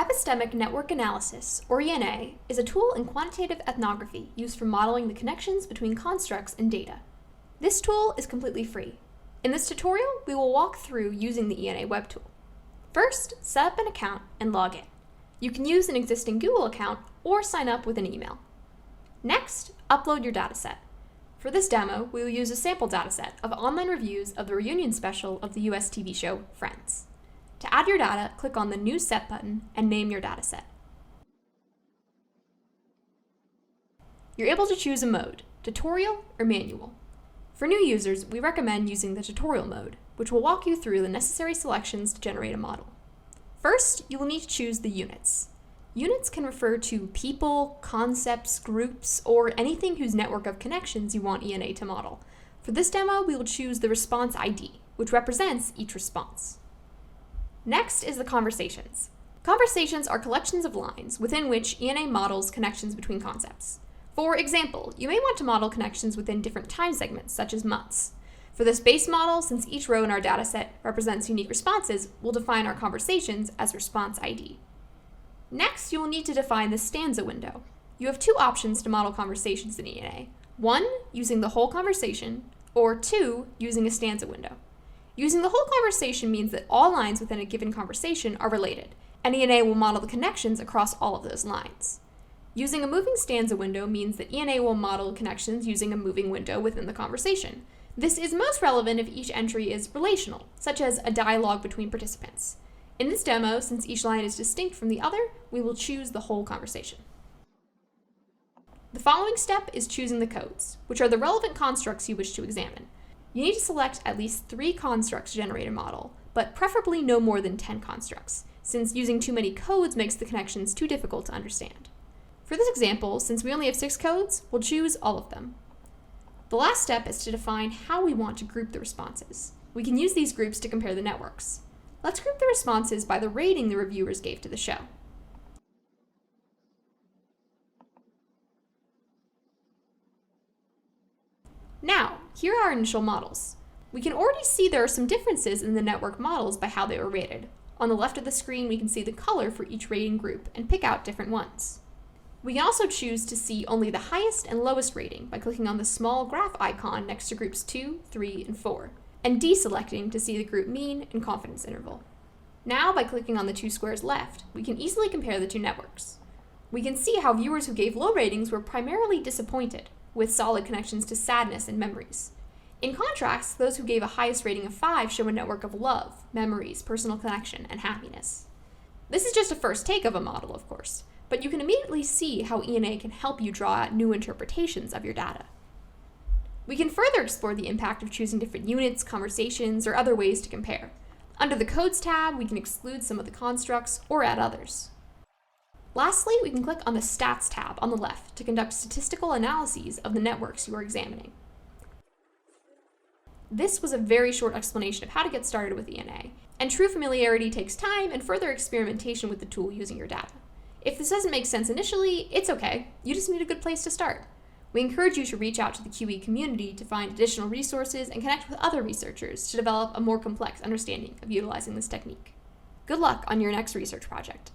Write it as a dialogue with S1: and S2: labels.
S1: Epistemic network analysis, or ENA, is a tool in quantitative ethnography used for modeling the connections between constructs and data. This tool is completely free. In this tutorial, we will walk through using the ENA Webtool. First, set up an account and log in. You can use an existing Google account or sign up with an email. Next, upload your dataset. For this demo, we will use a sample dataset of online reviews of the reunion special of the US TV show Friends. To add your data, click on the New Set button and name your dataset. You're able to choose a mode, tutorial or manual. For new users, we recommend using the tutorial mode, which will walk you through the necessary selections to generate a model. First, you will need to choose the units. Units can refer to people, concepts, groups, or anything whose network of connections you want ENA to model. For this demo, we will choose the response ID, which represents each response. Next is the conversations. Conversations are collections of lines within which ENA models connections between concepts. For example, you may want to model connections within different time segments, such as months. For this base model, since each row in our dataset represents unique responses, we'll define our conversations as response ID. Next, you will need to define the stanza window. You have two options to model conversations in ENA. One, using the whole conversation, or two, using a stanza window. Using the whole conversation means that all lines within a given conversation are related, and ENA will model the connections across all of those lines. Using a moving stanza window means that ENA will model connections using a moving window within the conversation. This is most relevant if each entry is relational, such as a dialogue between participants. In this demo, since each line is distinct from the other, we will choose the whole conversation. The following step is choosing the codes, which are the relevant constructs you wish to examine. You need to select at least 3 constructs to generate a model, but preferably no more than 10 constructs, since using too many codes makes the connections too difficult to understand. For this example, since we only have 6 codes, we'll choose all of them. The last step is to define how we want to group the responses. We can use these groups to compare the networks. Let's group the responses by the rating the reviewers gave to the show. Now, here are our initial models. We can already see there are some differences in the network models by how they were rated. On the left of the screen, we can see the color for each rating group and pick out different ones. We can also choose to see only the highest and lowest rating by clicking on the small graph icon next to groups 2, 3, and 4, and deselecting to see the group mean and confidence interval. Now, by clicking on the 2 squares left, we can easily compare the 2 networks. We can see how viewers who gave low ratings were primarily disappointed, with solid connections to sadness and memories. In contrast, those who gave a highest rating of 5 show a network of love, memories, personal connection, and happiness. This is just a first take of a model, of course, but you can immediately see how ENA can help you draw out new interpretations of your data. We can further explore the impact of choosing different units, conversations, or other ways to compare. Under the Codes tab, we can exclude some of the constructs or add others. Lastly, we can click on the Stats tab on the left to conduct statistical analyses of the networks you are examining. This was a very short explanation of how to get started with ENA, and true familiarity takes time and further experimentation with the tool using your data. If this doesn't make sense initially, it's okay. You just need a good place to start. We encourage you to reach out to the QE community to find additional resources and connect with other researchers to develop a more complex understanding of utilizing this technique. Good luck on your next research project.